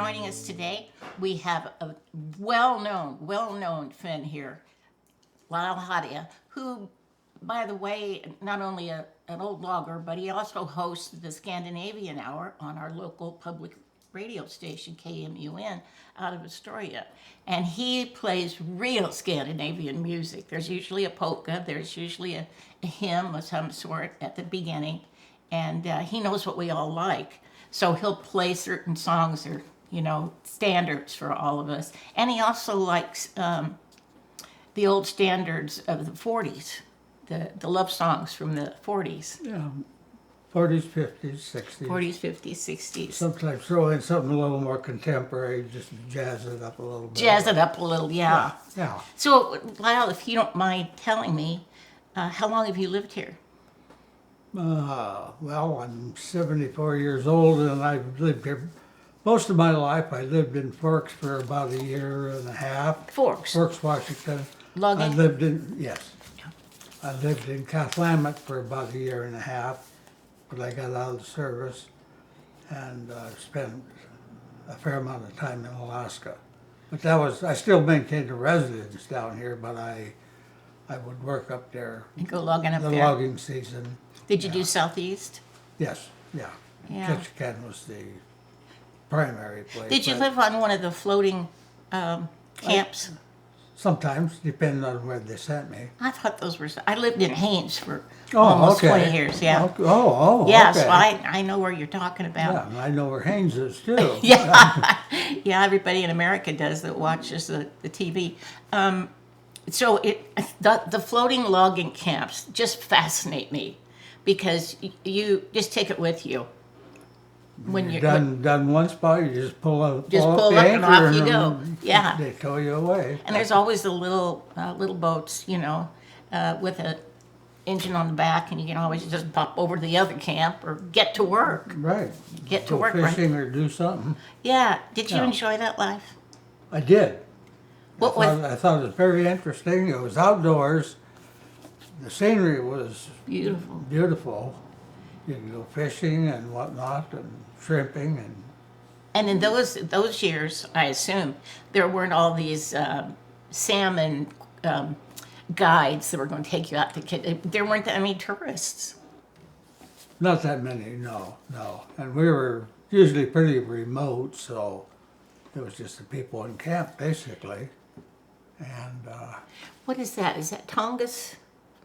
joining us today. We have a well-known friend here, Lyle Haataja, who, by the way, not only an old logger, but he also hosts the Scandinavian Hour on our local public radio station, KMUN, out of Astoria. And he plays real Scandinavian music. There's usually a polka, there's usually a hymn of some sort at the beginning, and he knows what we all like. So he'll play certain songs that are, standards for all of us. And he also likes the old standards of the 40s, the love songs from the 40s. Yeah, 40s, 50s, 60s. 40s, 50s, 60s. Sometimes throw in something a little more contemporary, just jazz it up a little bit. Jazz it up a little, yeah. Yeah. So, Lyle, if you don't mind telling me, how long have you lived here? Well, I'm 74 years old, and I've lived here most of my life. I lived in Forks for about a year and a half. Forks, Washington. Logan. I lived in Kathlamet for about a year and a half, but I got out of the service, and spent a fair amount of time in Alaska. But I still maintained a residence down here, but I would work up there. You go logging up the there. logging season. Did you do Southeast? Yes, yeah. Yeah. Ketchikan was the primary place. Did you live on one of the floating camps? Sometimes, depending on where they sent me. I thought those were. I lived in Haines for almost 20 years. Yeah. Yeah, So okay. I know where you're talking about. Yeah, and I know where Haines is too. Yeah. Yeah. Everybody in America does that watches the TV. So the floating logging camps just fascinate me because you just take it with you. When you're done one spot, you just pull up the and off you go. Yeah. They tow you away. And there's always the little boats, with an engine on the back, and you can always just pop over to the other camp or get to work. Right. Get to Go work. fishing or do something. Yeah. Did you Yeah. enjoy that life? I did. What I thought it was very interesting. It was outdoors. The scenery was beautiful? beautiful. You could go fishing and whatnot, and shrimping, And in those years, I assume there weren't all these salmon guides that were going to take you out to there weren't that many tourists. not that many, no. And we were usually pretty remote, so it was just the people in camp, basically. And What is that? Is that Tongass?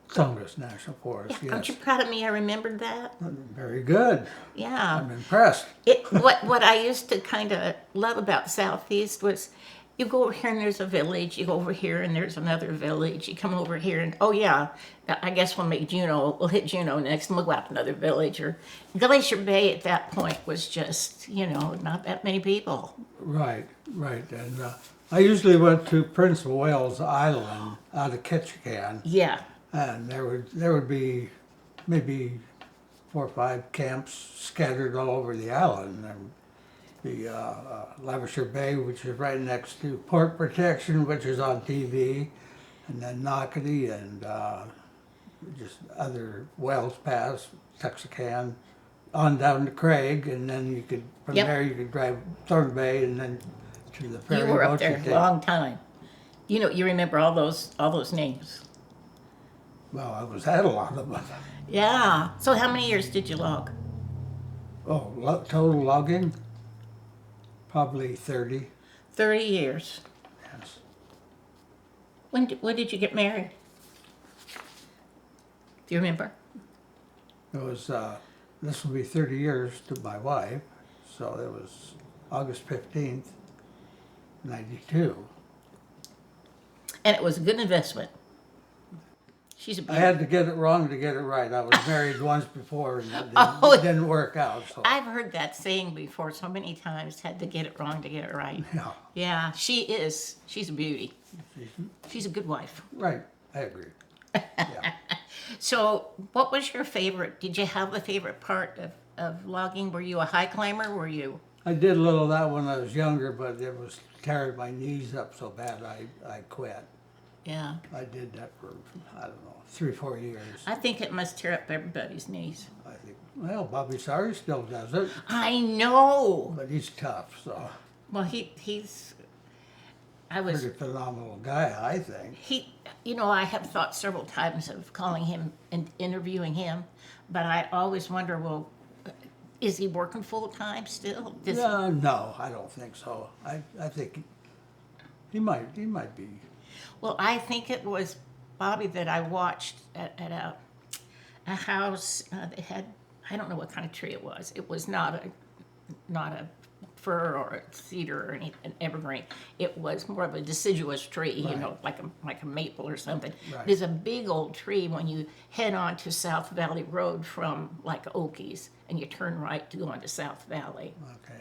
Tongass National Forest, Yeah, aren't yes. you proud of me? I remembered that. Very good. Yeah. I'm impressed. What I used to kind of love about Southeast was you go over here and there's a village, you go over here and there's another village, you come over here and, oh yeah, I guess we'll hit Juneau next and we'll go out to another village. Or Glacier Bay at that point was just, not that many people. Right. And I usually went to Prince of Wales Island out of Ketchikan. Yeah. And there would be maybe 4 or 5 camps scattered all over the island. There would be Glacier Bay, which is right next to Port Protection, which is on TV, and then Knockety and just other Wales Pass, Ketchikan, on down to Craig, and then from there you could drive Thorn Bay and then to the ferry boat. You were up there a long time. You remember all those names. Well, I had a lot of them. Yeah. So how many years did you log? Oh, total logging? Probably 30. 30 years. Yes. When did you get married? Do you remember? It was, this will be 30 years to my wife, so it was August 15th, 92. And it was a good investment. She's a I beauty. had to get it wrong to get it right. I was married once before and it didn't work out. So. I've heard that saying before so many times, had to get it wrong to get it right. Yeah. Yeah, she is. She's a beauty. She's a good wife. Right, I agree. Yeah. So what was your favorite? Did you have a favorite part of logging? Were you a high climber? Were you? I did a little of that when I was younger, but it was tearing my knees up so bad I quit. Yeah. I did that for, 3 or 4 years. I think it must tear up everybody's knees. I think, well, Bobby Sari still does it, I know. but he's tough, so. Well, he's. I was. Pretty phenomenal guy, I think. I have thought several times of calling him and interviewing him, but I always wonder, well, is he working full time still? No, I don't think so. I think he might be. Well, I think it was Bobby that I watched at a house that had, I don't know what kind of tree it was. It was not a fir or a cedar or an evergreen. It was more of a deciduous tree, Right. like a maple or something. Right. There's a big old tree when you head on to South Valley Road from like Okies, and you turn right to go onto South Valley. Okay.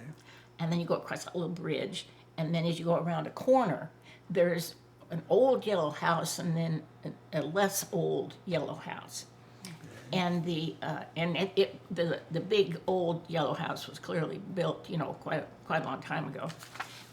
And then you go across a little bridge, and then as you go around a corner, there's an old yellow house and then a less old yellow house. And the big old yellow house was clearly built, quite a long time ago.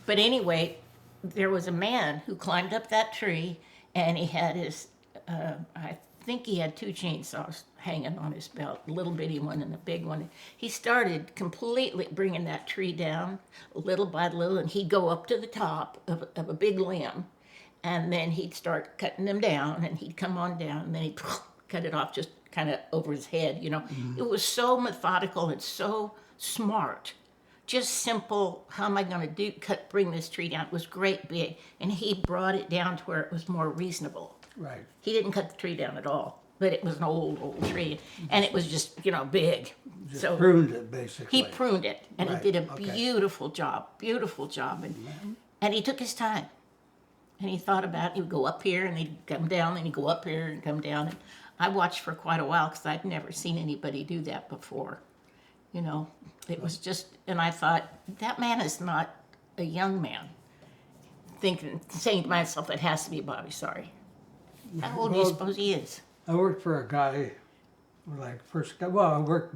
But anyway, there was a man who climbed up that tree, and he had his, I think he had two chainsaws hanging on his belt, a little bitty one and a big one. He started completely bringing that tree down little by little, and he'd go up to the top of a big limb, and then he'd start cutting them down, and he'd come on down, and then he'd cut it off just kind of over his head, Mm-hmm. It was so methodical and so smart. Just simple, how am I going to bring this tree down? It was great big, and he brought it down to where it was more reasonable. Right. He didn't cut the tree down at all, but it was an old tree, and it was just, big. Just So pruned it, basically. he pruned it, and Right, he did a okay. beautiful job, and he took his time, and he thought about it. He would go up here, and he'd come down, and he'd go up here and come down. And I watched for quite a while because I'd never seen anybody do that before. It was just, and I thought, that man is not a young man. Saying to myself, it has to be Bobby, sorry. How old do you Well, suppose he is? I worked for a guy, I worked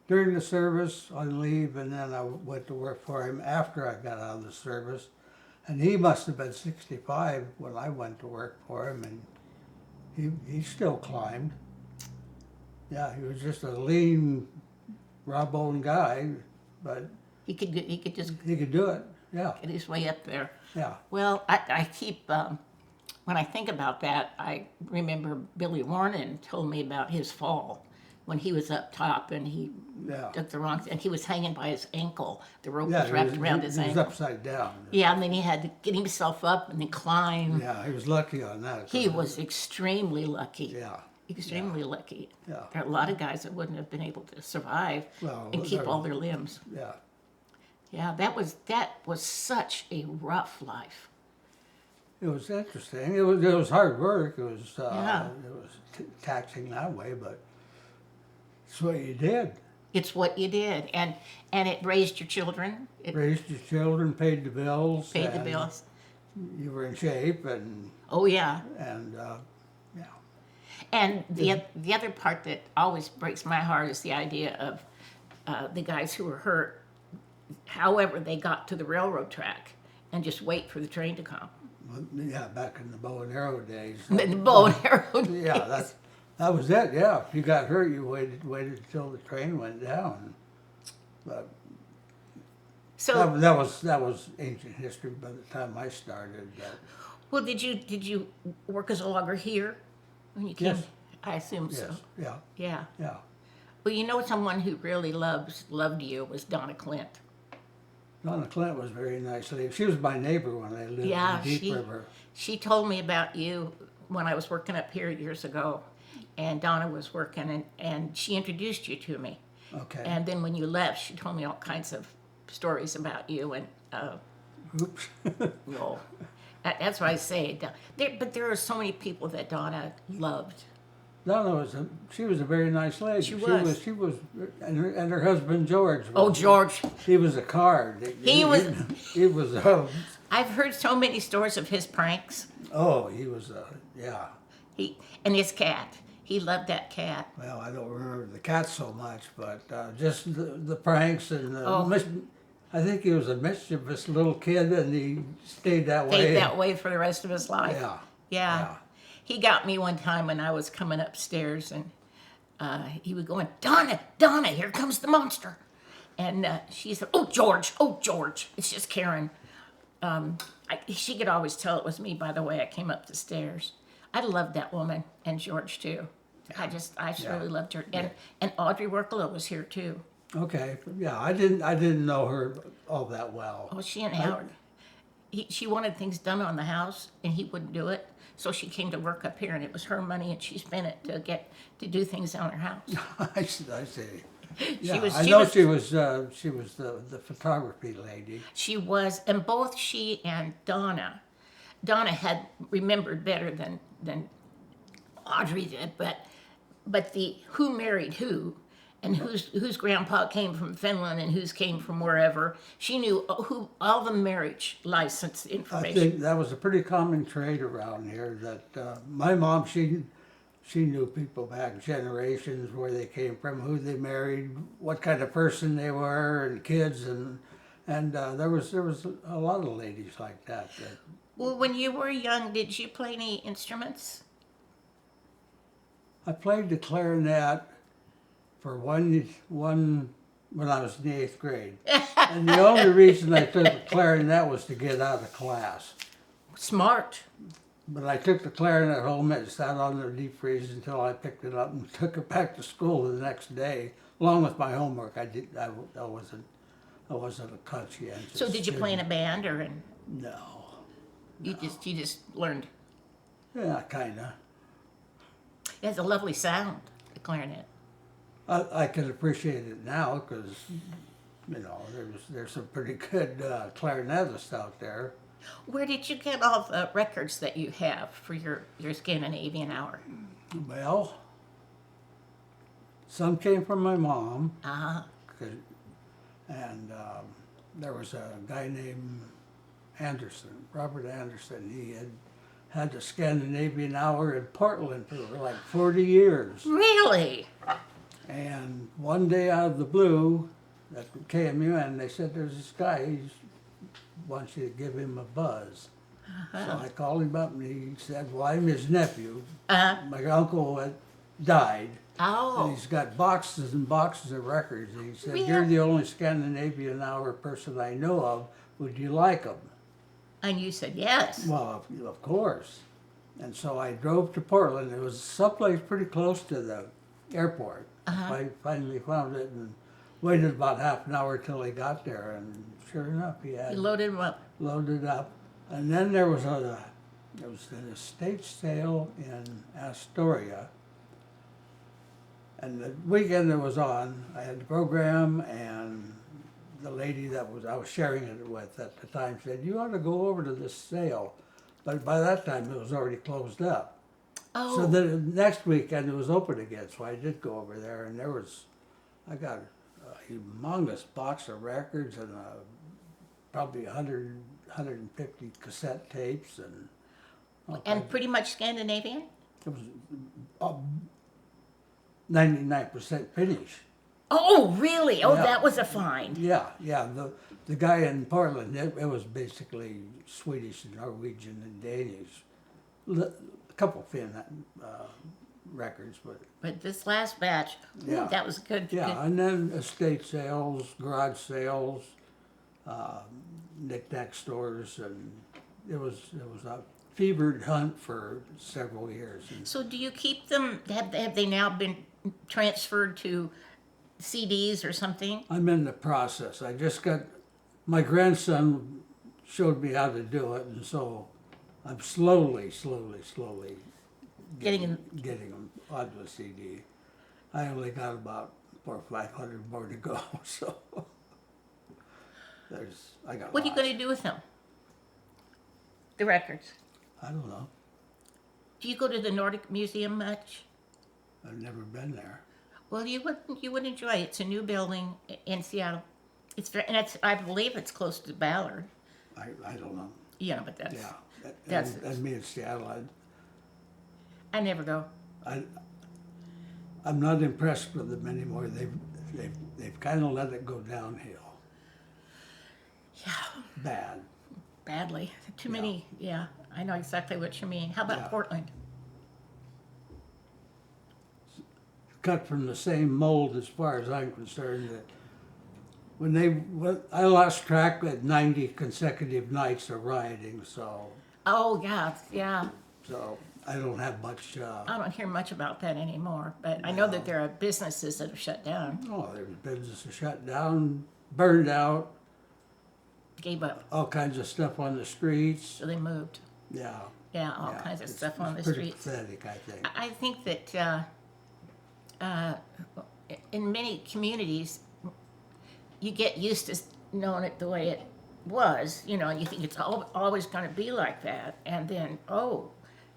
during the service on leave, and then I went to work for him after I got out of the service. And he must have been 65 when I went to work for him, and he still climbed. Yeah, he was just a lean, raw-boned guy, but He could just he could do it. Yeah, get his way up there. yeah. Well, I keep, when I think about that, I remember Billy Warren told me about his fall when he was up top and he Yeah. took the wrong, and he was hanging by his ankle. The rope Yeah, was wrapped around his he was ankle. upside down. Yeah, and then he had to get himself up and then climb. Yeah, he was lucky on that. He was extremely lucky. Yeah, Extremely lucky. yeah, There are a lot of guys that wouldn't have been able to survive Well, and keep there- all their limbs. yeah. Yeah, that was such a rough life. It was interesting. It was hard work. It was Yeah. it was taxing that way, but it's what you did. It's what you did, and it raised your children. It Raised your children, paid the bills. paid the and bills. You were in shape, and Oh yeah, yeah. and the other part that always breaks my heart is the idea of the guys who were hurt. However, they got to the railroad track and just wait for the train to come. Yeah, back in the bow and arrow days. The bow and arrow. Yeah, that was it. Yeah, if you got hurt, you waited until the train went down. But So, that was ancient history by the time I started. well, did you work as a logger here when you came? Yes. I assume so. Yes, yeah, Yeah. yeah. Well, someone who really loved you was Donna Clint. Donna Clint was very nice lady. She was my neighbor when I lived Yeah, in Deep River. she told me about you when I was working up here years ago, and Donna was working, and she introduced you to me. Okay. And then when you left, she told me all kinds of stories about you, and Oops. that's why I say. But there are so many people that Donna loved. Donna she was a very nice lady. She was. She was, and her husband George. Oh, George! He was a card. He was. He was. I've heard so many stories of his pranks. Oh, he was. Yeah. And his cat. He loved that cat. Well, I don't remember the cat so much, but just the pranks and I think he was a mischievous little kid, and he stayed that way. Stayed that way for the rest of his life. Yeah. Yeah. He got me one time when I was coming upstairs, and he was going, Donna, here comes the monster. And she said, "Oh, George, oh, George." It's just Karen. She could always tell it was me by the way I came up the stairs. I loved that woman and George too. I really loved her. And Audrey Worklow was here too. Okay, yeah, I didn't know her all that well. Oh, she and Howard. She wanted things done on the house, and he wouldn't do it. So she came to work up here, and it was her money, and she spent it to do things on her house. I see. Yeah, she was the photography lady. She was, and both she and Donna had remembered better than Audrey did, but the who married who, and whose grandpa came from Finland and whose came from wherever, she knew who all the marriage license information. I think that was a pretty common trait around here. That my mom, she knew people back generations, where they came from, who they married, what kind of person they were, and kids, and there was a lot of ladies like that. Well, when you were young, did you play any instruments? I played the clarinet for one when I was in the 8th grade, and the only reason I took the clarinet was to get out of class. Smart. But I took the clarinet home and it sat on the deep freeze until I picked it up and took it back to school the next day, along with my homework. I wasn't a conscientious. So did you play in a band or in? No. You just learned. Yeah, kinda. It has a lovely sound, the clarinet. I can appreciate it now because, there's some pretty good clarinetists out there. Where did you get all the records that you have for your Scandinavian Hour? Well, some came from my mom. Uh-huh. And there was a guy named Anderson, Robert Anderson. He had the Scandinavian Hour in Portland for like 40 years. Really? And one day out of the blue, at KMUN, they said, "There's this guy, he wants you to give him a buzz." So I called him up and he said, "Well, I'm his nephew. My uncle had died. Oh. And he's got boxes and boxes of records." And he said, Really? "You're the only Scandinavian Hour person I know of. Would you like them?" And you said yes. Well, of course. And so I drove to Portland. It was someplace pretty close to the airport. I finally found it and waited about half an hour till he got there. And sure enough, he had You loaded them up. loaded up. And then there was an estate sale in Astoria. And the weekend it was on, I had the program, and the lady that I was sharing it with at the time said, "You ought to go over to this sale." But by that time, it was already closed up. Oh. So the next weekend it was open again, so I did go over there, and I got a humongous box of records and probably 150 cassette tapes, And pretty much Scandinavian? it was 99% Finnish. Oh, really? Oh, Yeah. that was a find. Yeah. The guy in Portland, it was basically Swedish and Norwegian and Danish. A couple Finn records, but But this last batch, Yeah. that was good. yeah. Good. And then estate sales, garage sales, knick-knack stores, and it was a fevered hunt for several years. And So do you keep them, have they now been transferred to CDs or something? I'm in the process. I just got, my grandson showed me how to do it, and so I'm slowly Getting getting them onto a CD. I only got about 400 or 500 more to go, so I got What are you lots. going to do with them? The records. I don't know. Do you go to the Nordic Museum much? I've never been there. Well, you would enjoy it. It's a new building in Seattle. I believe it's close to Ballard. I don't know. Yeah, but that's Yeah. That's- and me in Seattle, I never go. I'm not impressed with them anymore. They've kind of let it go downhill. Yeah, Bad. badly. Too many. Yeah, I know exactly what you mean. How about Yeah. Portland? Cut from the same mold as far as I'm concerned. That I lost track at 90 consecutive nights of rioting, so Oh, yeah, yeah. I don't have much. I don't hear much about that anymore, but I know that there are businesses that have shut down, There was businesses shut down, burned out, gave up, all kinds of stuff on the streets. so they moved. Yeah. Yeah, all kinds of stuff on the pretty streets. pathetic, I think. I think that in many communities, you get used to knowing it the way it was. You know, you think it's always going to be like that, and then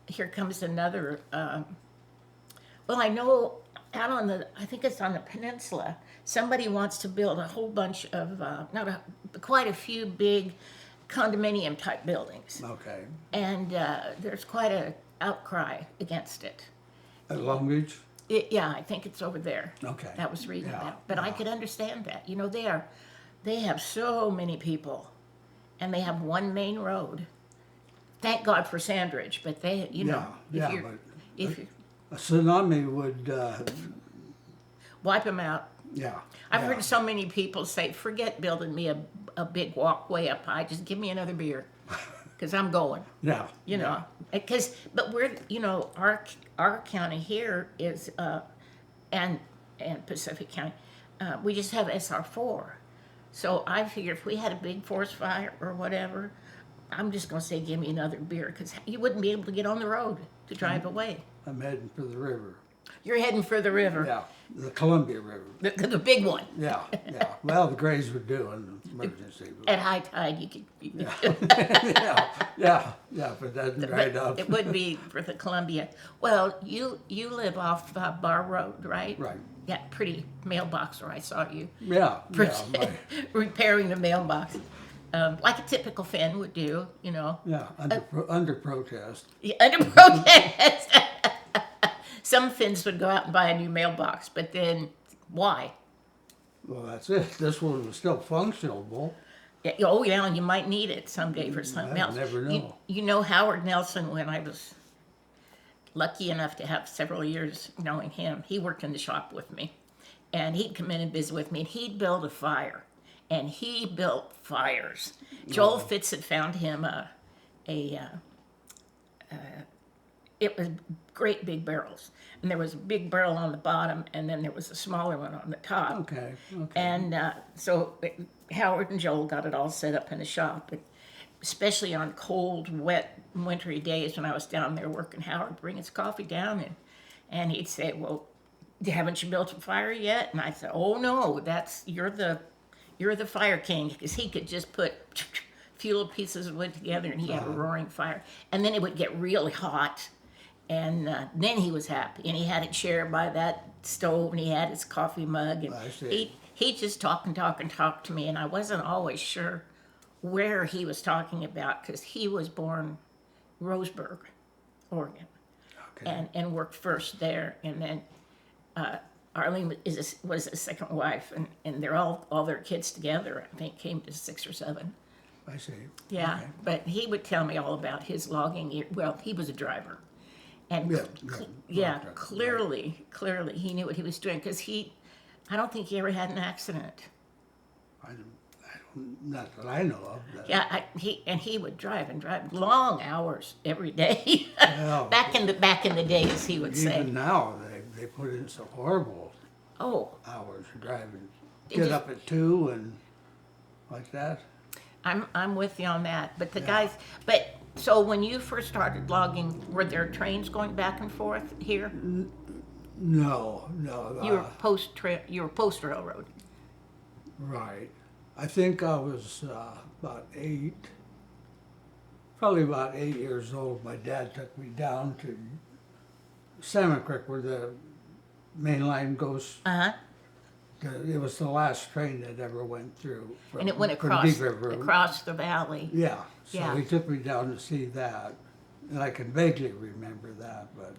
here comes another. Well, I know out on I think it's on the peninsula. Somebody wants to build a whole bunch of quite a few big condominium type buildings, Okay. and there's quite a outcry against it. At Long Beach? Yeah, I think it's over there. Okay. That was reading Yeah, about. But I could understand that. You know, they have so many people, and they have one main road. Thank God for Sandridge, but they, you know, if you a tsunami would, wipe them out. yeah. I've heard so many people say, "Forget building me a big walkway up high. Just give me another beer, because I'm going." Yeah. You know, but we're, you know, our county here is and Pacific County, we just have SR4. So I figured if we had a big forest fire or whatever, I'm just gonna say give me another beer, because you wouldn't be able to get on the road to drive away. I'm heading for the river. You're heading for the river, Yeah. The Columbia River. the big one. Yeah. Yeah. Well, the Grays would do an emergency. At high tide, you could. Yeah. But that's right But up. it would be for the Columbia. Well, you live off Bar Road, right? Right. Yeah, pretty mailbox where I saw you. Yeah. Repairing the mailbox, like a typical Finn would do, you know. Yeah. Under protest. Yeah, under protest. Some Finns would go out and buy a new mailbox, but then why? Well, that's it. This one was still functional. Yeah, oh, yeah, and you might need it someday for something else. Never know. You know Howard Nelson, when I was lucky enough to have several years knowing him, he worked in the shop with me. And he'd come in and visit with me, and he'd build a fire. And he built fires. Joel Fitz had found him it was great big barrels. And there was a big barrel on the bottom, and then there was a smaller one on the top. Okay. And Howard and Joel got it all set up in the shop. But especially on cold, wet, wintry days when I was down there working, Howard would bring his coffee down, and he'd say, "Well, haven't you built a fire yet?" And I said, "Oh no, you're the fire king," because he could just put few little pieces of wood together, and he had a roaring fire. And then it would get really hot, and then he was happy. And he had a chair by that stove, and he had his coffee mug, and I see. he just talked to me, and I wasn't always sure where he was talking about, because he was born Roseburg, Oregon, Okay. and worked first there, and then Arlene was his second wife, and they're all their kids together. I think came to 6 or 7. I see. Yeah, Okay. but he would tell me all about his logging. Well, he was a driver, and Right. clearly he knew what he was doing, because I don't think he ever had an accident. I don't, not that I know of. Yeah, he would drive long hours every day. Well, back in the days, he would say. Even now, they put in some horrible Oh, hours for driving. Did Get you- up at 2 and like that. I'm with you on that. But so when you first started logging, were there trains going back and forth here? No. You were post railroad. Right. I think I was probably about 8 years old. My dad took me down to Salmon Creek, where the main line goes. It was the last train that ever went through. And it went from across Deep River. the valley. Yeah. So Yeah. he took me down to see that, and I can vaguely remember that, but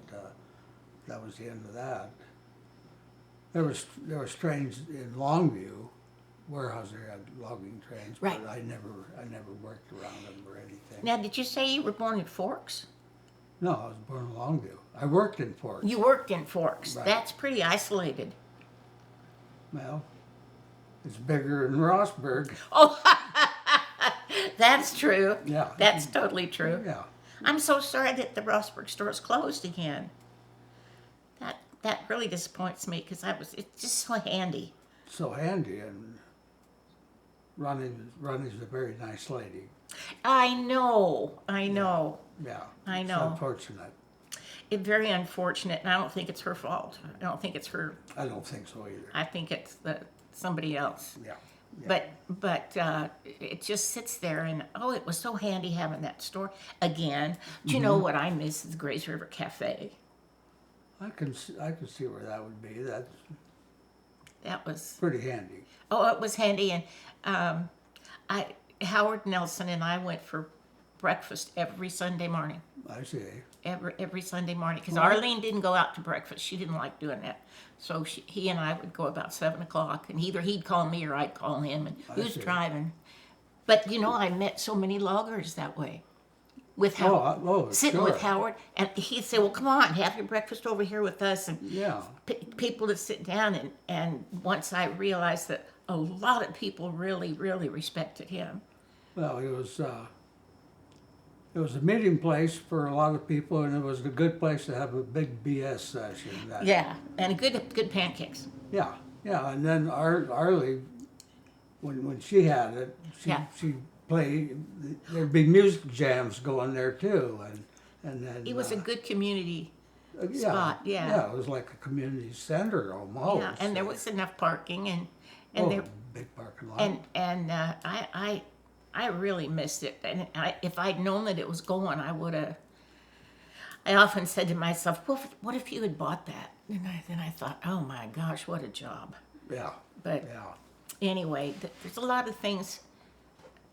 that was the end of that. There was trains in Longview, Weyerhaeuser had logging trains, Right. but I never worked around them or anything. Now, did you say you were born in Forks? No, I was born in Longview. I worked in Forks. You worked in Forks. Right. That's pretty isolated. Well, It's bigger than Rossburg. Oh, that's true. Yeah. That's totally true. Yeah. I'm so sorry that the Rossburg store is closed again. That really disappoints me because it's just so handy. So handy, and Ronnie's a very nice lady. I know. Yeah. I know. It's unfortunate. It's very unfortunate, and I don't think it's her fault. I don't think it's her. I don't think so either. I think it's somebody else. Yeah. But it just sits there, and it was so handy having that store again. Do you know what I miss is the Grays River Cafe. I can see where that would be. That's That was pretty handy. it was handy, and Howard Nelson and I went for breakfast every Sunday morning. I see. Every Sunday morning, because Well, Arlene didn't go out to breakfast. She didn't like doing that. So he and I would go about 7 o'clock, and either he'd call me or I'd call him, and who's see. driving. But I met so many loggers that way, with Howard, sitting with sure. Howard, and he'd say, "Well, come on, have your breakfast over here with us." And Yeah. people to sit down, and once I realized that a lot of people really, really respected him. Well, it was a meeting place for a lot of people, and it was a good place to have a big BS session. Yeah, and good pancakes. Yeah, and then Arlie, when she had it, she played. There'd be music jams going there too, and then It was a good community yeah, spot. Yeah. it was like a community center almost. Yeah, and there was enough parking, and there big parking lot. and I really missed it. And if I'd known that it was going, I would have. I often said to myself, what if you had bought that? And then I thought, oh my gosh, what a job. Yeah. But anyway, there's a lot of things.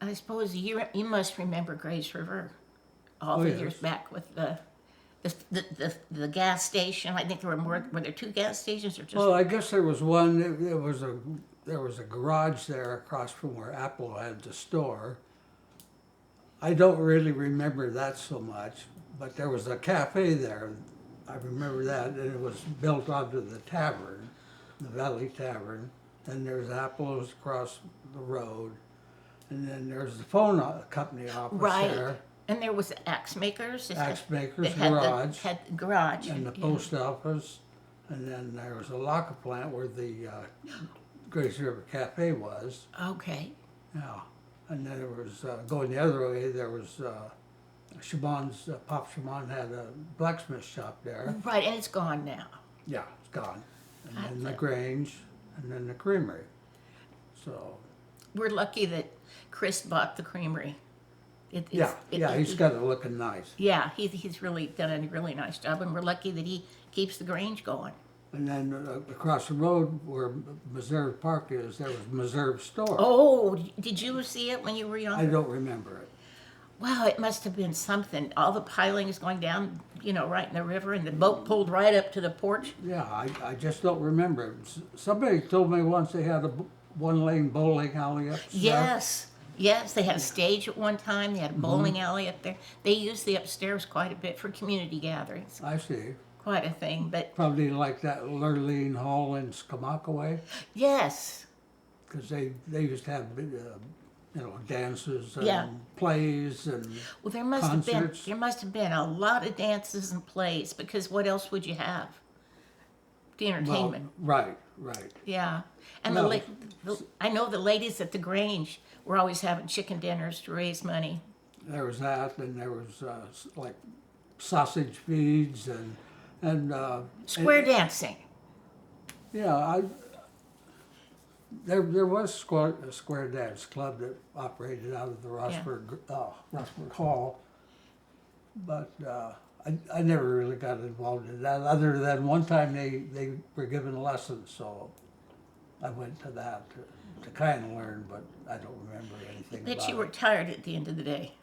I suppose you must remember Grays River all the years back with the gas station. I think there were there 2 gas stations or just? Well, I guess there was one. There was a garage there across from where Apple had the store. I don't really remember that so much, but there was a cafe there. I remember that, and it was built onto the tavern, the Valley Tavern. And there's Apple's across the road, and then there's the phone company office there. And there was Axe Makers. Axe Makers that had garage. Had the garage. And the post office, and then there was a locker plant where the Grace River Cafe was. Okay. Yeah, and then there was going the other way. There was Shaban's Pop Shaban had a blacksmith shop there. Right, and it's gone now. Yeah, it's gone. And then the Grange, and then the creamery. So. We're lucky that Chris bought the creamery. He's got it looking nice. Yeah, he's really done a really nice job, and we're lucky that he keeps the Grange going. And then across the road where Meserve Park is, there was Meserve Store. Oh, did you see it when you were young? I don't remember it. Wow, it must have been something. All the pilings going down, right in the river, and the boat pulled right up to the porch. Yeah, I just don't remember it. Somebody told me once they had a one-lane bowling alley upstairs. Yes, they had a stage at one time. They had a bowling alley up there. They used the upstairs quite a bit for community gatherings. I see. Quite a thing, but Probably like that Lurleen Hall in Skamakaway, yes, because they used to have dances and Yeah. plays and well, there concerts. must have been a lot of dances and plays, because what else would you have? The entertainment. Well, right. Yeah, and No. I know the ladies at the Grange were always having chicken dinners to raise money. There was that, and there was like sausage feeds and Square dancing. Yeah, there was a square dance club that operated out of the Rossburg Hall, but I never really got involved in that. Other than one time they were given lessons, so I went to that to kind of learn, but I don't remember anything. But about you were tired at the end of the day.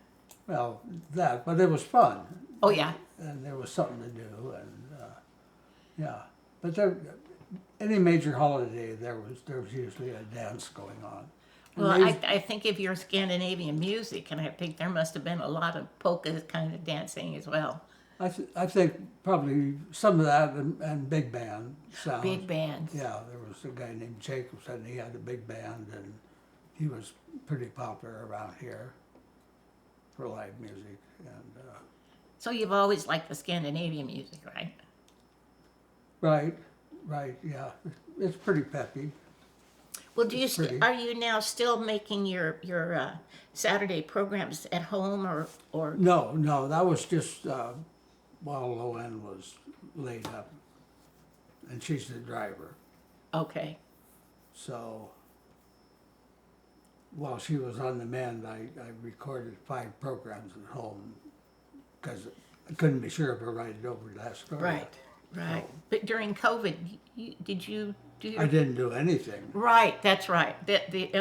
Well, but it was fun. Oh yeah. And there was something to do, and but any major holiday there was usually a dance going on. And Well, I think of your Scandinavian music, and I think there must have been a lot of polka kind of dancing as well. I think probably some of that and big band sounds. Big bands. Yeah, there was a guy named Jacobson. He had a big band, and he was pretty popular around here for live music. And So you've always liked the Scandinavian music, right? right, yeah, it's pretty peppy. Well, do you Pretty. are you now still making your Saturday programs at home or No, that was just while Loan was laid up, and she's the driver. okay? So while she was on the mend, I recorded 5 programs at home because I couldn't be sure if I ride over to Astoria. Right. But during COVID, did you do your I didn't do anything. Right, that's right. The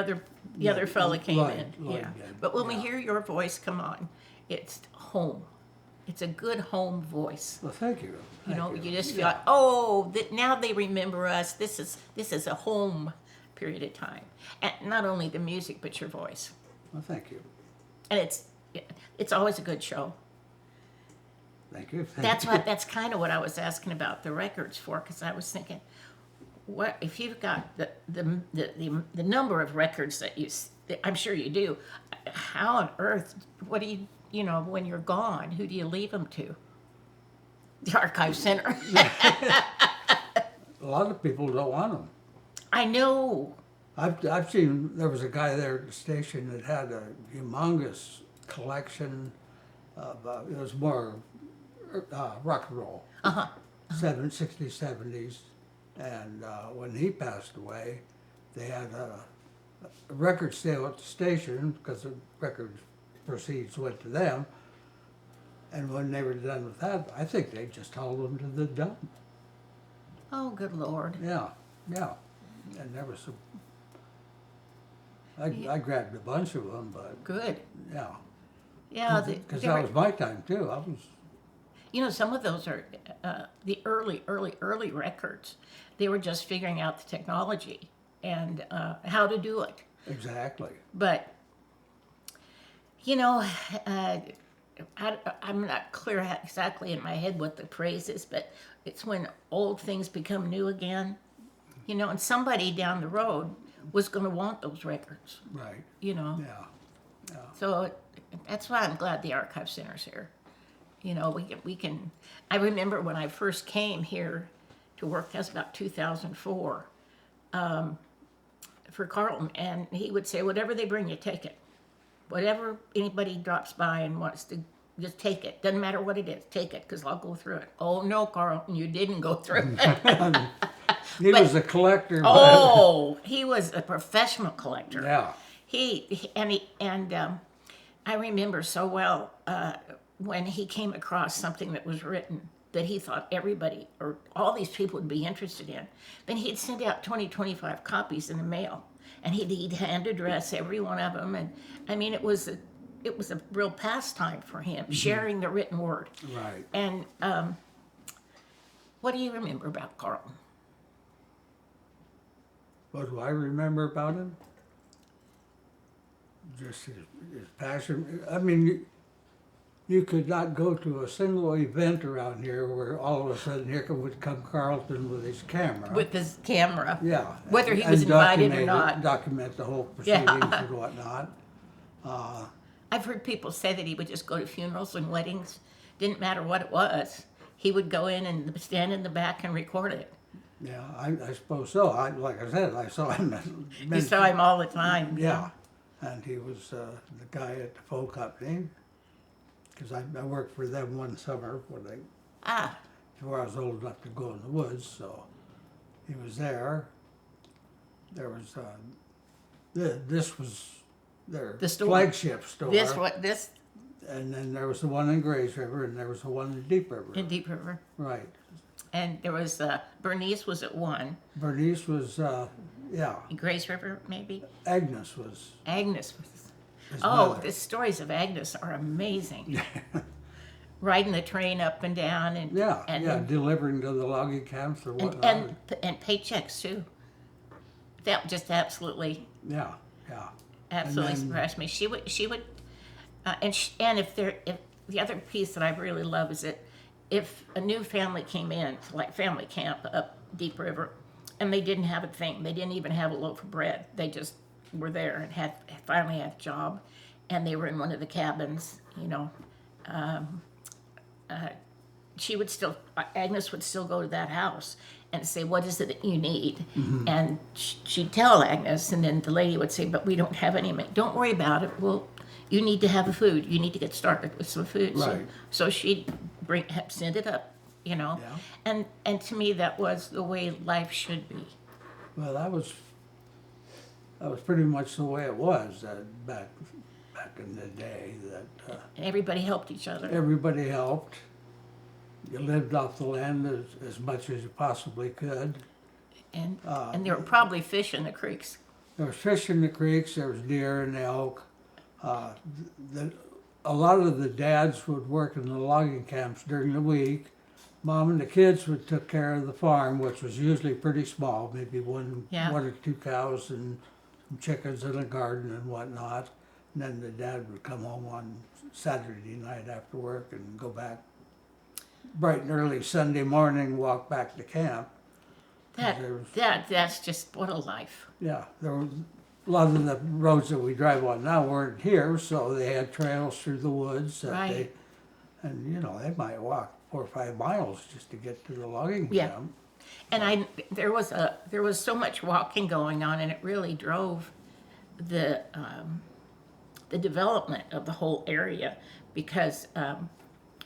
other fella came Lloyd in. Yeah. did, But when we yeah. hear your voice come on, it's home. It's a good home voice. Well, thank you. You know, Thank you just feel Yeah. like, oh, now they remember us. This is a home period of time. And not only the music, but your voice. Well, thank you. And it's always a good show. Thank you. That's kind of what I was asking about the records for, because I was thinking, what if you've got the number of records that I'm sure you do. How on earth? What do you know when you're gone? Who do you leave them to? The Archive Center. A lot of people don't want them. I know. I've seen there was a guy there at the station that had a humongous collection of it was more rock and roll, 60s, 70s, and when he passed away, they had a record sale at the station because the record proceeds went to them, and when they were done with that, I think they just hauled them to the dump. Oh, good Lord. Yeah, and there was some. I grabbed a bunch of them, but Good. yeah, Yeah. because that was my time too. I was. You know, some of those are the early records. They were just figuring out the technology and how to do it. Exactly. But, you know, I'm not clear exactly in my head what the phrase is, but it's when old things become new again. You know, and somebody down the road was going to want those records, Right. you know. Yeah. So that's why I'm glad the Archive Center's here. You know, we can. I remember when I first came here to work. That's about 2004 for Carlton, and he would say, "Whatever they bring you, take it. Whatever anybody drops by and wants to, just take it. Doesn't matter what it is, take it, because I'll go through it." Oh no, Carlton, you didn't go through it. He was a collector. Oh, he was a professional collector. Yeah. I remember so well when he came across something that was written that he thought everybody or all these people would be interested in. Then he'd send out 25 copies in the mail, and he'd hand address every one of them. And I mean, it was a real pastime for him, sharing the written word. Right. And what do you remember about Carlton? What do I remember about him? Just his passion. I mean, you could not go to a single event around here where all of a sudden here would come Carlton with his camera. With his camera. Yeah. Whether he and was invited or document it- not. Document the whole proceedings Yeah. and whatnot. I've heard people say that he would just go to funerals and weddings. Didn't matter what it was. He would go in and stand in the back and record it. Yeah, I suppose so. Like I said, I saw him. You saw him all the time. Yeah, and he was the guy at the folk company. Because I worked for them one summer before I was old enough to go in the woods. So he was there. There was this was their The store. flagship store. This And then there was the one in Grays River, and there was the one in Deep River. in Deep River. Right. And there was Bernice was at one. Bernice was In Grace River, maybe. Agnes was. Agnes was. His Oh, mother. the stories of Agnes are amazing. Riding the train up and down and delivering to the logging camps or and, whatnot. and paychecks too. That just absolutely Yeah. absolutely then- surprised me. She would and if the other piece that I really love is that if a new family came in, like family camp up Deep River, and they didn't have a thing, they didn't even have a loaf of bread. They just were there and finally had a job, and they were in one of the cabins. Agnes would still go to that house and say, "What is it that you need?" And she'd tell Agnes, and then the lady would say, "But we don't have any. Don't worry about it. Well, you need to have the food. You need to get started with some food." Right. So she'd send it up, Yeah. And to me, that was the way life should be. Well, that was pretty much the way it was back in the day. That And everybody helped each other. everybody helped. You lived off the land as much as you possibly could. And there were probably fish in the creeks. There was fish in the creeks. There was deer and elk. A lot of the dads would work in the logging camps during the week. Mom and the kids would took care of the farm, which was usually pretty small, maybe one or two cows and some chickens in a garden and whatnot. And then the dad would come home on Saturday night after work and go back bright and early Sunday morning, walk back to camp. That's just what a life. Yeah, there were a lot of the roads that we drive on now weren't here, so they had trails through the woods Right. they might walk 4 or 5 miles just to get to the logging Yeah. camp. And there was so much walking going on, and it really drove the development of the whole area because,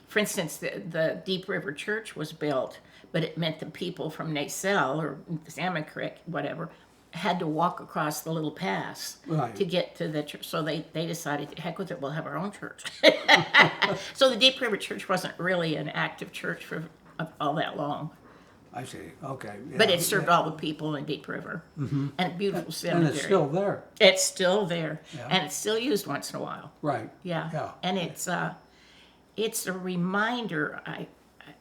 for instance, the Deep River Church was built, but it meant the people from Nacelle or Salmon Creek, whatever, had to walk across the little pass Right. to get to the church. So they decided, heck with it, we'll have our own church. So the Deep River Church wasn't really an active church for all that long. I see, okay. But yeah, it served all the people in Deep River. And a beautiful cemetery. And it's still there. It's still there. Yeah. And it's still used once in a while. Right. Yeah. Yeah. And it's a reminder,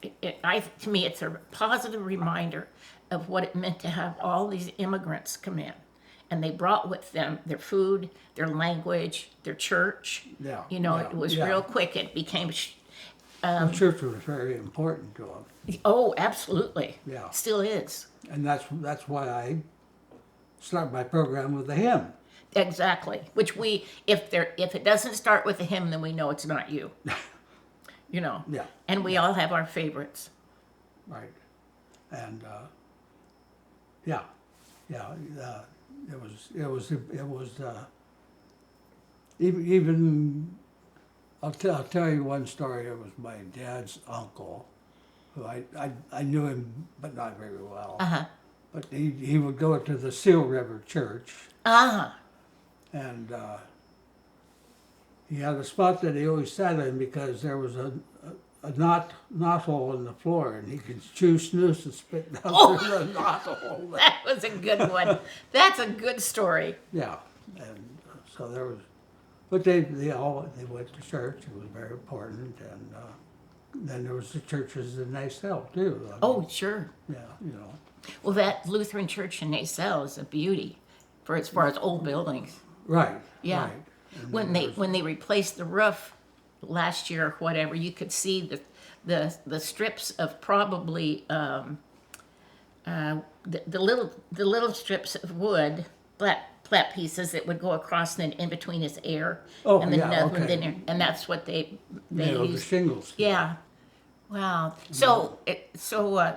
to me, it's a positive reminder of what it meant to have all these immigrants come in. And they brought with them their food, their language, their church. Yeah, It was yeah. real quick. It became, The church was very important to them. oh, absolutely. Yeah. Still is. And that's why I start my program with a hymn. Exactly. Which if it doesn't start with a hymn, then we know it's not you. Yeah. And we all have our favorites. Right. And it was even I'll tell you one story. It was my dad's uncle, who I knew him but not very well. Uh-huh. But he would go to the Seal River Church, Uh-huh. and he had a spot that he always sat in because there was a knot hole in the floor, and he could chew snooze and spit down through the knot hole. That was a good one. That's a good story. Yeah, and so there was, but they went to church. It was very important, and then there was the churches in Nacelle too. I mean, Oh, sure. yeah, Well, that Lutheran church in Nacelle is a beauty for as far as old buildings. right, Yeah. right. And When they replaced the roof last year or whatever, you could see the strips of probably the little strips of wood, flat pieces that would go across and then in between his air. Oh, and then yeah, another one okay. in, and that's what they the used. shingles. Yeah. Wow. So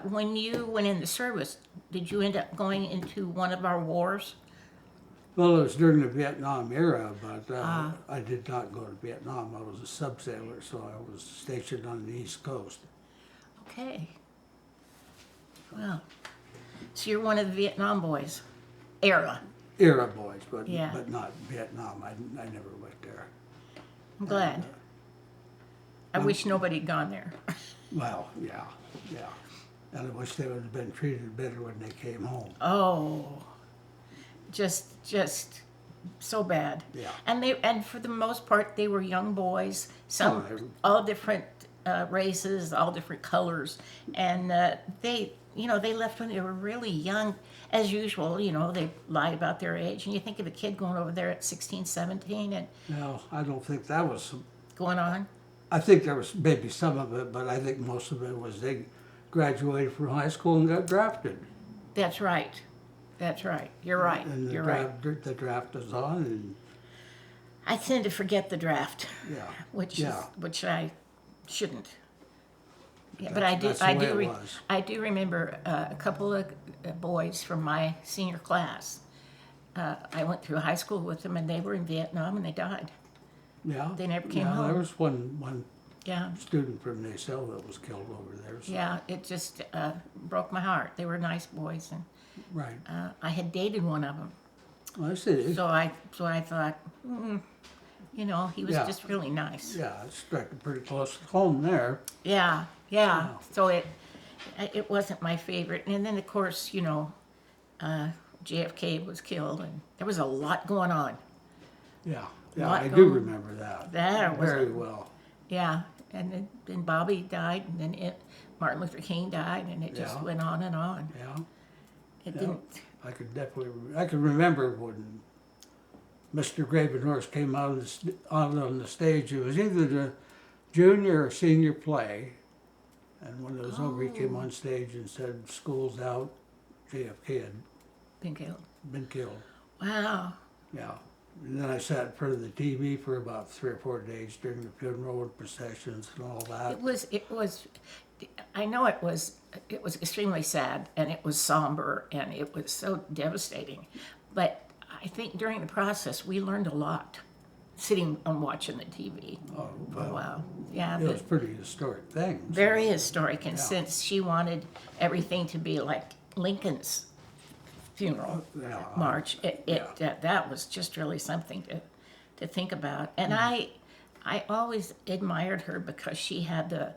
when you went in the service, did you end up going into one of our wars? Well, it was during the Vietnam era, but I did not go to Vietnam. I was a subsailor, so I was stationed on the East Coast. Okay. Wow. So you're one of the Vietnam boys. Era. Era boys, but Yeah. but not Vietnam. I never went there. I'm glad. I wish nobody had gone there. Well, yeah. And I wish they would have been treated better when they came home. Oh. Just so bad. Yeah. And for the most part they were young boys, some Oh, they were- all different races, all different colors, and they left when they were really young. As usual, they lied about their age, and you think of a kid going over there at 16, 17 and No, I don't think that was. going on. I think there was maybe some of it, but I think most of it was they graduated from high school and got drafted. That's right. That's right. You're right. And You're right. the draft was on, and I tend to forget the draft, yeah, which yeah. which I shouldn't. Yeah, but That's the way it was. I do remember a couple of boys from my senior class. I went through high school with them, and they were in Vietnam, and they died. Yeah. They never came yeah, home. There was one Yeah, student from Nacelle that was killed over there. So. yeah. It just broke my heart. They were nice boys, and Right. I had dated one of them. I see. So I thought, you know, he was Yeah. just really nice. Yeah, it struck pretty close to home there. Yeah, yeah. So it wasn't my favorite. And then of course, you know, JFK was killed, and there was a lot going on. Yeah. Yeah, Lot I do going- remember that. That was very well. Yeah, and then Bobby died, and then Martin Luther King died, and it just Yeah. went on and on. Yeah. It Yeah. didn't. I can remember when Mr. Graven Horse came out on the stage. It was either the junior or senior play, and when it was over, he came on stage and said, "School's out. JFK had Been killed. been killed." Wow. Yeah. And then I sat in front of the TV for about 3 or 4 days during the funeral and processions and all that. It was. I know it was extremely sad, and it was somber, and it was so devastating. But I think during the process, we learned a lot, sitting and watching the TV. Oh, For a well, while. Yeah, it was pretty historic thing. so- very historic. And Yeah. since she wanted everything to be like Lincoln's funeral Yeah, march, that was just really something to think about. And I always admired her because she had the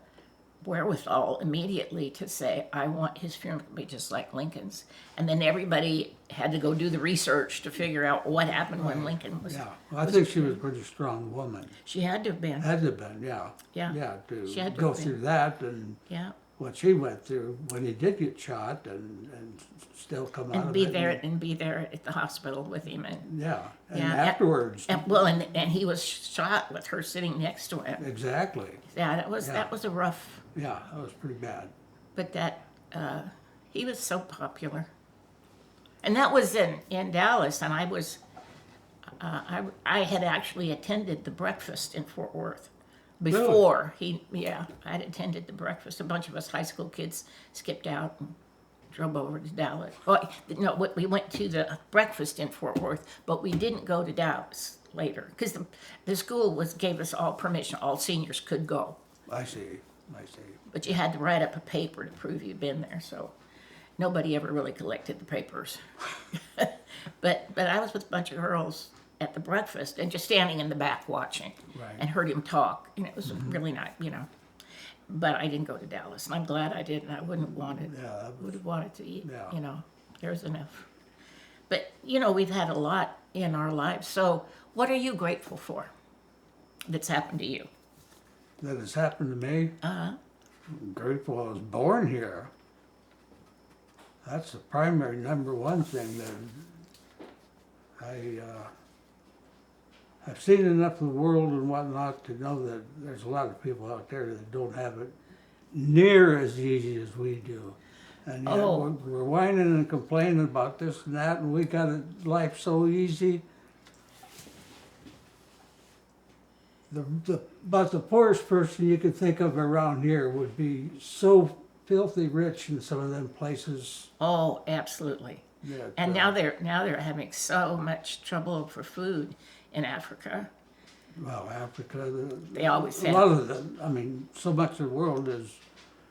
wherewithal immediately to say, I want his funeral to be just like Lincoln's. And then everybody had to go do the research to figure out what happened when Lincoln was. Yeah, well, I think she was a pretty strong woman. She had to have been. Had to have been, yeah. Yeah. Yeah, She had to to go have been. through that and Yeah. what she went through when he did get shot and still come out And of be it. there at the hospital with him. And Yeah, and Yeah, afterwards, and he was shot with her sitting next to him. exactly. Yeah, that was Yeah. a rough. Yeah, that was pretty bad. But he was so popular, and that was in Dallas, and I was I had actually attended the breakfast in Fort Worth before I'd attended the breakfast. A bunch of us high school kids skipped out and drove over to Dallas. Well, no, we went to the breakfast in Fort Worth, but we didn't go to Dallas later because the school gave us all permission. All seniors could go. I see. But you had to write up a paper to prove you'd been there, so nobody ever really collected the papers. but I was with a bunch of girls at the breakfast and just standing in the back watching Right. and heard him talk, and it was really nice, you know. But I didn't go to Dallas, and I'm glad I didn't. I wouldn't have wanted, Yeah, that was- would have wanted to eat, Yeah. you know. There's enough. But, you know, we've had a lot in our lives. So what are you grateful for that's happened to you? That has happened to me. I'm grateful I was born here. That's the primary number one thing that I've seen enough of the world and whatnot to know that there's a lot of people out there that don't have it near as easy as we do. And yet we're whining and complaining about this and that, and we got it, life so easy. About the poorest person you could think of around here would be so filthy rich in some of them places. Oh, absolutely. That, And now they're having so much trouble for food in Africa. well, Africa, They always a said lot of so much of the world is,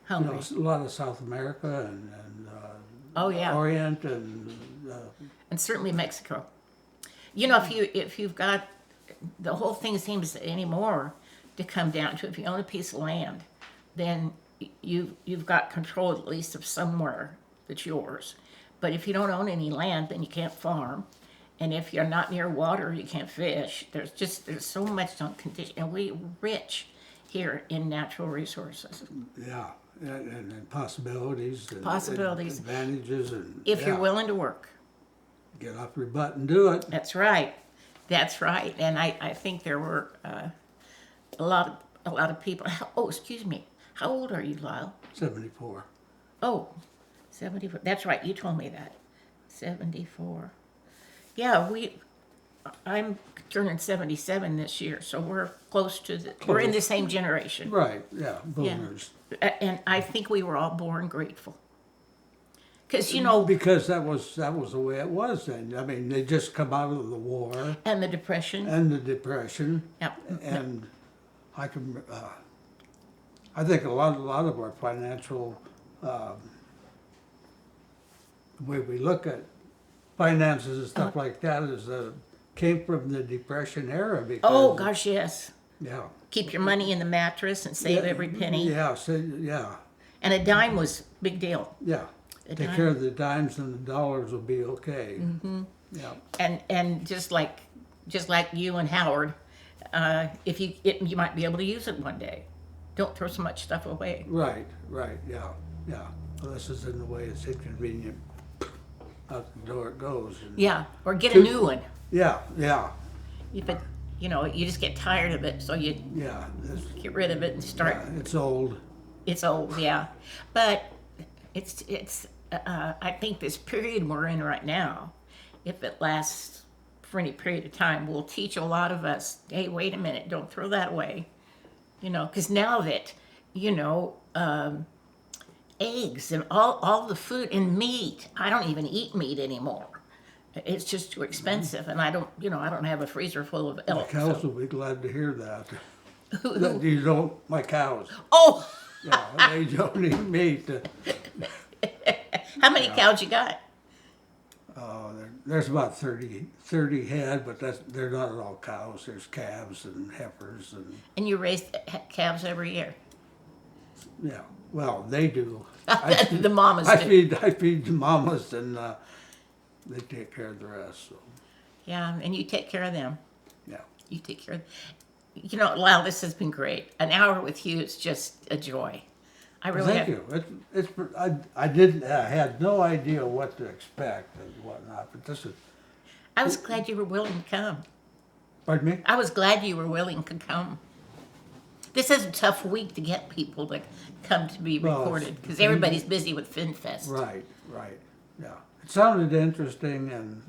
hungry. a lot of South America and Oh yeah, Orient and and certainly Mexico. You know, if you've got the whole thing seems anymore to come down to if you own a piece of land, then you've got control at least of somewhere that's yours. But if you don't own any land, then you can't farm. And if you're not near water, you can't fish. There's so much on condition, and we're rich here in natural resources. yeah, and possibilities. And, Possibilities. And advantages and If you're willing to work. get off your butt and do it. That's right. That's right. And I think there were a lot a lot of people. Oh, excuse me. How old are you, Lyle? 74. Oh, 74. That's right. You told me that. 74. Yeah, I'm turning 77 this year, so we're close to we're in the same generation. Right, yeah, boomers. And I think we were all born grateful. Because, Because that was the way it was then. I mean, they just come out of the war and the Depression. and the Depression, Yeah. and I think a lot of our financial the way we look at finances and stuff like that is came from the Depression era. Because Oh, gosh, yes. yeah, Keep your money in the mattress and save every penny. Yeah, so, yeah, And a dime was big deal. yeah. A Take dime. care of the dimes and the dollars will be okay. Mm-hmm. Yeah. And just like you and Howard, if you might be able to use it one day. Don't throw so much stuff away. Right, yeah. Well, this is in the way it's inconvenient. Out the door it goes. And Yeah, or get a new one. Yeah. If it, you just get tired of it, so you Yeah. get rid of it and start. Yeah, it's old. It's old, yeah, but it's. I think this period we're in right now, if it lasts for any period of time, will teach a lot of us. Hey, wait a minute! Don't throw that away. Because now that eggs and all the food and meat, I don't even eat meat anymore. It's just too expensive, and I don't have a freezer full of My elk. cows So. will be glad to hear that. That you don't, my cows. Oh, Yeah, they don't eat meat. how many cows you got? There's about 30 head, but they're not all cows. There's calves and heifers And you raise calves every year. yeah. Well, they do. The mamas I do. feed the mamas and they take care of the rest. So Yeah, and you take care of them. yeah. You take care of. Lyle, this has been great. An hour with you is just a joy. I really Thank you. I had no idea what to expect and whatnot, but this is. I was glad you were willing to come. Pardon me? I was glad you were willing to come. This is a tough week to get people to come to be Well, recorded because everybody's busy with FinFest. Right. Yeah. It sounded interesting and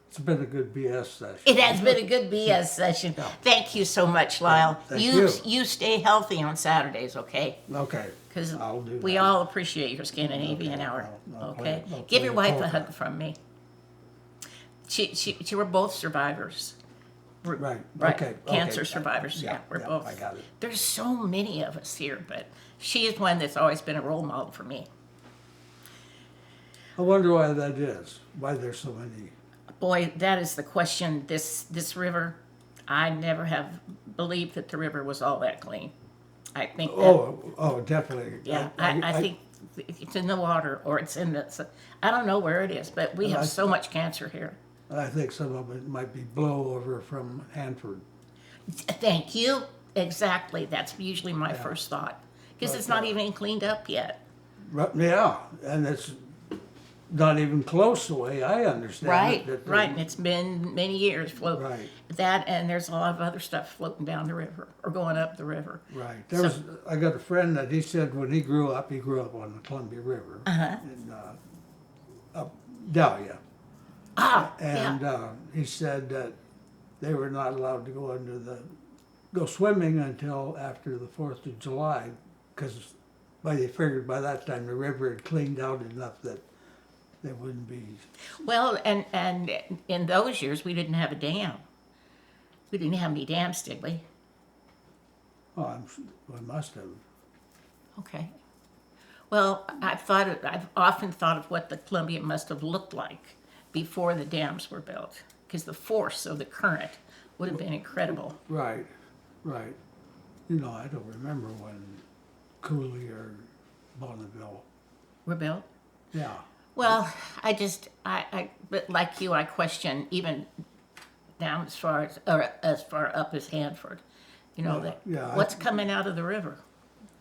it's been a good BS session. It has been a good BS session. Yeah. Thank you so much, Lyle. Thank you. You stay healthy on Saturdays, okay? Okay. Because I'll do we that. all appreciate your Scandinavian Hour. I'll Okay, play give your the wife a polka. hug from me. She were both survivors. Right. Okay. Cancer survivors. Yeah, we're both. I got it. There's so many of us here, but she is one that's always been a role model for me. I wonder why that is. Why there's so many. Boy, that is the question. This river, I never have believed that the river was all that clean. I think that. Oh, definitely. Yeah, I think it's in the water or it's in the. I don't know where it is, but we have so much cancer here. I think some of it might be blowover from Hanford. Thank you. Exactly. That's usually my first thought because it's not even cleaned up yet. Yeah, and it's not even close the way I understand Right, it. right. And it's been many years floating. Right. That and there's a lot of other stuff floating down the river or going up the river. Right. I got a friend that he said when he grew up on the Columbia River in up Dahlia. And he said that they were not allowed to go swimming until after the 4th of July because they figured by that time the river had cleaned out enough that they wouldn't be. Well, and in those years we didn't have a dam. We didn't have any dams, did we? Oh, we must have. Okay. Well, I've often thought of what the Columbia must have looked like before the dams were built, because the force of the current would have been incredible. Right. I don't remember when Cooley or Bonneville. Were built. Yeah. Well, but like you, I question even down as far up as Hanford. What's coming out of the river?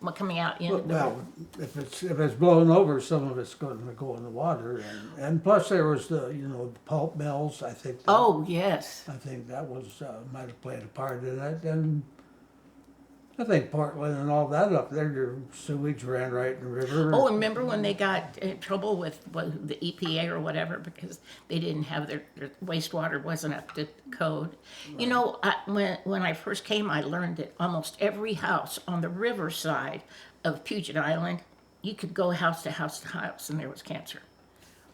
What coming out into the river? Well, if it's blown over, some of it's going to go in the water, and plus there was the pulp mills. I think. Oh yes. I think that was might have played a part in it, and I think Portland and all that up there, their sewage ran right in the river. Oh, and remember when they got in trouble with the EPA or whatever because they didn't have their wastewater wasn't up to code? You know, when I first came, I learned that almost every house on the riverside of Puget Island, you could go house to house to house, and there was cancer,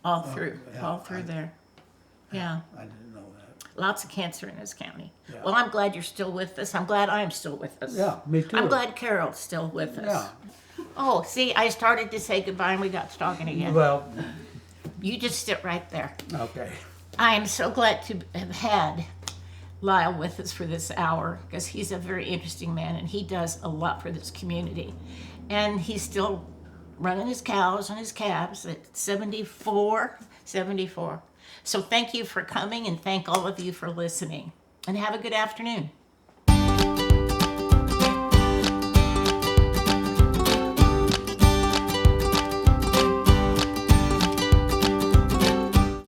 all through there. Yeah. I didn't know that. Lots of cancer in this county. Yeah. Well, I'm glad you're still with us. I'm glad I'm still with us. Yeah, me too. I'm glad Carol's still with us. Yeah. Oh, see, I started to say goodbye and we got talking again. Well, You just sit right there. okay. I am so glad to have had Lyle with us for this hour because he's a very interesting man and he does a lot for this community. And he's still running his cows and his calves at 74. So thank you for coming and thank all of you for listening. And have a good afternoon.